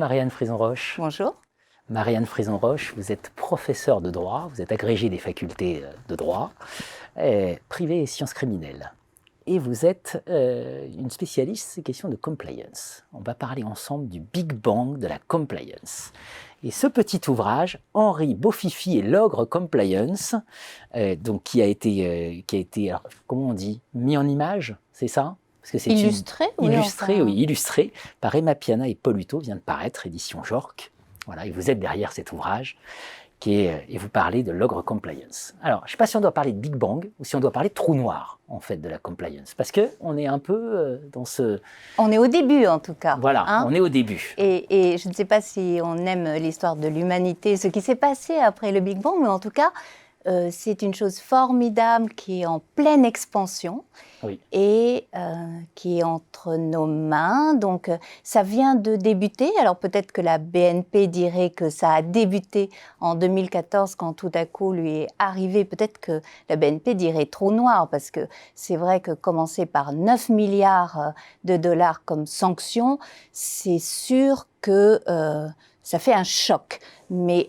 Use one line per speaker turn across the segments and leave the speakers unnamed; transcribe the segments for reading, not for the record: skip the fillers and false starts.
Marianne Frison-Roche.
Bonjour.
Marianne Frison-Roche, vous êtes professeure de droit, vous êtes agrégée des facultés de droit, privée et sciences criminelles. Et vous êtes une spécialiste ces questions de compliance. On va parler ensemble du Big Bang de la compliance. Et ce petit ouvrage, Henri Beaufify et l'ogre compliance, donc qui a été alors, comment on dit, mis en image, c'est ça? Parce que c'est
illustré,
illustré par Emma Piana et Paul Hutto, vient de paraître, édition Jork. Voilà, et vous êtes derrière cet ouvrage et vous parlez de l'ogre compliance. Alors, je ne sais pas si on doit parler de Big Bang ou si on doit parler de trou noir, en fait, de la compliance. Parce qu'on est un peu dans ce...
On est au début, en tout cas.
Voilà, on est au début.
Et je ne sais pas si on aime l'histoire de l'humanité, ce qui s'est passé après le Big Bang, mais en tout cas, c'est une chose formidable qui est en pleine expansion et qui est entre nos mains. Donc, ça vient de débuter. Alors, peut-être que la BNP dirait que ça a débuté en 2014 quand tout à coup lui est arrivé. Peut-être que la BNP dirait trou noir parce que c'est vrai que commencer par 9 milliards de dollars comme sanction, c'est sûr que ça fait un choc. Mais...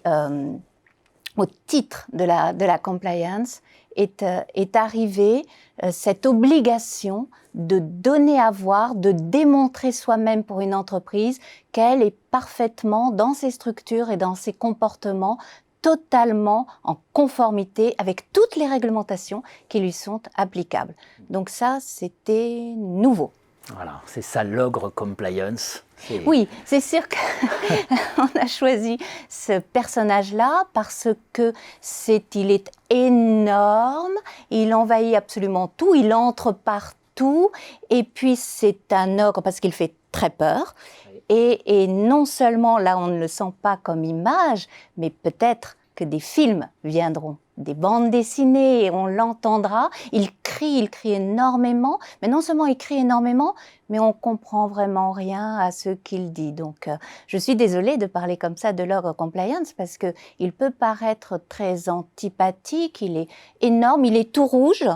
au titre de la compliance, est arrivée cette obligation de donner à voir, de démontrer soi-même pour une entreprise qu'elle est parfaitement dans ses structures et dans ses comportements totalement en conformité avec toutes les réglementations qui lui sont applicables. Donc ça, c'était nouveau.
Voilà, c'est ça l'ogre compliance.
Oui, c'est sûr qu'on a choisi ce personnage-là parce que il est énorme, il envahit absolument tout, il entre partout, et puis c'est un ogre parce qu'il fait très peur. Et non seulement, là on ne le sent pas comme image, mais peut-être que des films viendront, des bandes dessinées, et on l'entendra. Il crie énormément, mais non seulement il crie énormément, mais on comprend vraiment rien à ce qu'il dit. Donc, je suis désolée de parler comme ça de l'ogre compliance, parce que il peut paraître très antipathique, il est énorme, il est tout rouge,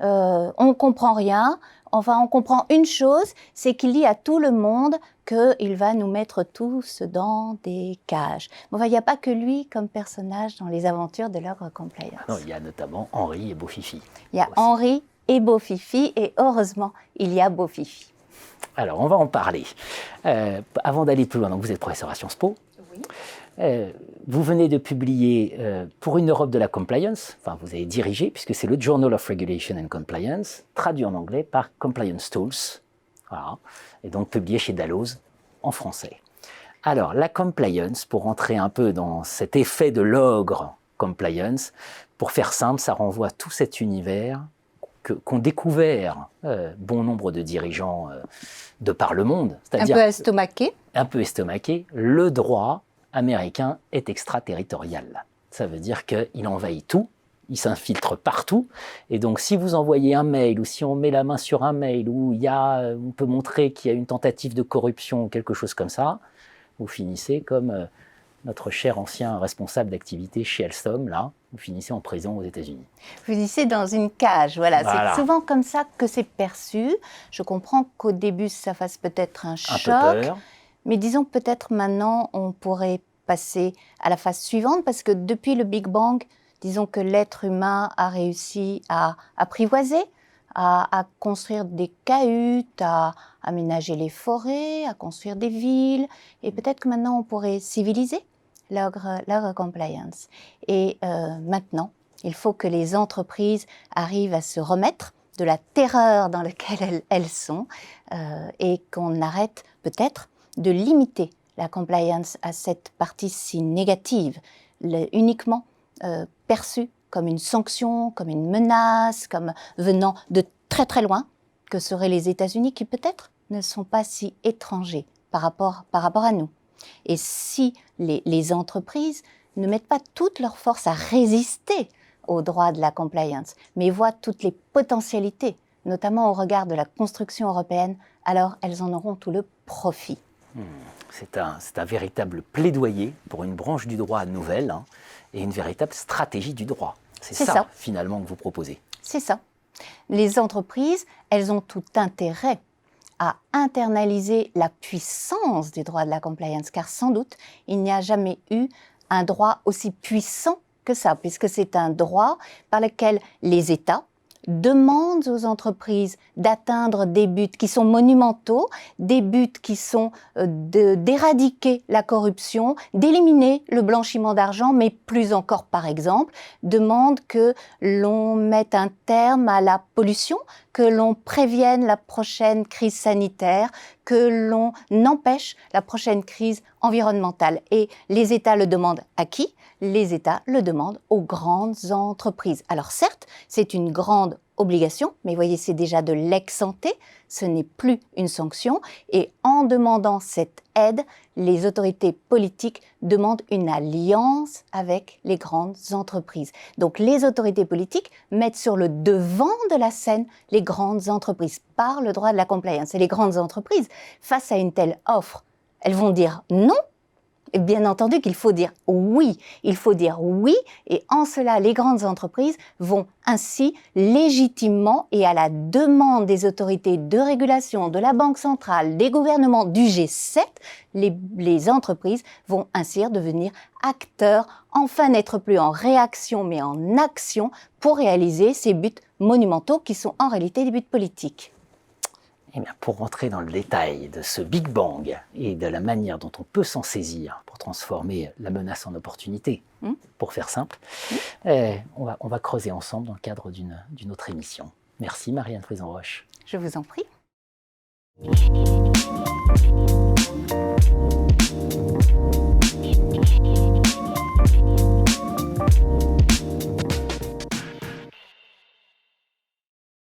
on comprend rien. Enfin, on comprend une chose, c'est qu'il dit à tout le monde qu'il va nous mettre tous dans des cages. Bon, il n'y a pas que lui comme personnage dans les aventures de l'ogre compliance.
Non, il y a notamment Henri et Beaufify.
Il y a Henri et Beaufify, et heureusement, il y a Beaufify.
Alors, on va en parler. Avant d'aller plus loin, donc vous êtes professeur à Sciences Po.
Oui.
Vous venez de publier pour une Europe de la compliance, enfin vous avez dirigé, puisque c'est le Journal of Regulation and Compliance, traduit en anglais par Compliance Tools, voilà, et donc publié chez Dalloz en français. Alors la compliance, pour rentrer un peu dans cet effet de l'ogre compliance, pour faire simple, ça renvoie à tout cet univers qu'ont découvert bon nombre de dirigeants de par le monde.
C'est-à-dire,
un peu estomaqué, le droit américain est extraterritorial. Ça veut dire qu'il envahit tout, il s'infiltre partout, et donc si vous envoyez un mail, ou si on met la main sur un mail, où on peut montrer qu'il y a une tentative de corruption ou quelque chose comme ça, vous finissez comme notre cher ancien responsable d'activité chez Alstom, là, vous finissez en prison aux États-Unis.
Vous finissez dans une cage, voilà. C'est souvent comme ça que c'est perçu. Je comprends qu'au début, ça fasse peut-être un choc.
Un peu peur.
Mais disons peut-être maintenant, on pourrait passer à la phase suivante, parce que depuis le Big Bang, disons que l'être humain a réussi à apprivoiser, à construire des cahutes, à aménager les forêts, à construire des villes, et peut-être que maintenant on pourrait civiliser l'ogre compliance. Et maintenant, il faut que les entreprises arrivent à se remettre de la terreur dans laquelle elles sont, et qu'on arrête peut-être de limiter la compliance à cette partie si négative, uniquement perçue comme une sanction, comme une menace, comme venant de très très loin, que seraient les États-Unis, qui peut-être ne sont pas si étrangers par rapport à nous. Et si les entreprises ne mettent pas toute leur force à résister au droit de la compliance, mais voient toutes les potentialités, notamment au regard de la construction européenne, alors elles en auront tout le profit.
C'est un véritable plaidoyer pour une branche du droit nouvelle, et une véritable stratégie du droit. C'est ça, finalement, que vous proposez.
C'est ça. Les entreprises, elles ont tout intérêt à internaliser la puissance du droit de la compliance, car sans doute, il n'y a jamais eu un droit aussi puissant que ça, puisque c'est un droit par lequel les États demandent aux entreprises d'atteindre des buts qui sont monumentaux, des buts qui sont d'éradiquer la corruption, d'éliminer le blanchiment d'argent, mais plus encore, par exemple, demandent que l'on mette un terme à la pollution, que l'on prévienne la prochaine crise sanitaire, que l'on empêche la prochaine crise environnementale. Et les États le demandent à qui ? Les États le demandent aux grandes entreprises. Alors certes, c'est une grande obligation, mais voyez, c'est déjà de l'ex-ante, ce n'est plus une sanction. Et en demandant cette aide, les autorités politiques demandent une alliance avec les grandes entreprises. Donc les autorités politiques mettent sur le devant de la scène les grandes entreprises par le droit de la compliance. Et les grandes entreprises, face à une telle offre, elles vont dire non. Et bien entendu qu'il faut dire oui. Il faut dire oui, et en cela, les grandes entreprises vont ainsi légitimement et à la demande des autorités de régulation, de la Banque centrale, des gouvernements, du G7, les entreprises vont ainsi devenir acteurs, enfin n'être plus en réaction mais en action pour réaliser ces buts monumentaux qui sont en réalité des buts politiques.
Eh bien, pour rentrer dans le détail de ce Big Bang et de la manière dont on peut s'en saisir pour transformer la menace en opportunité, pour faire simple, on va creuser ensemble dans le cadre d'une autre émission. Merci Marianne Frison-Roche.
Je vous en prie.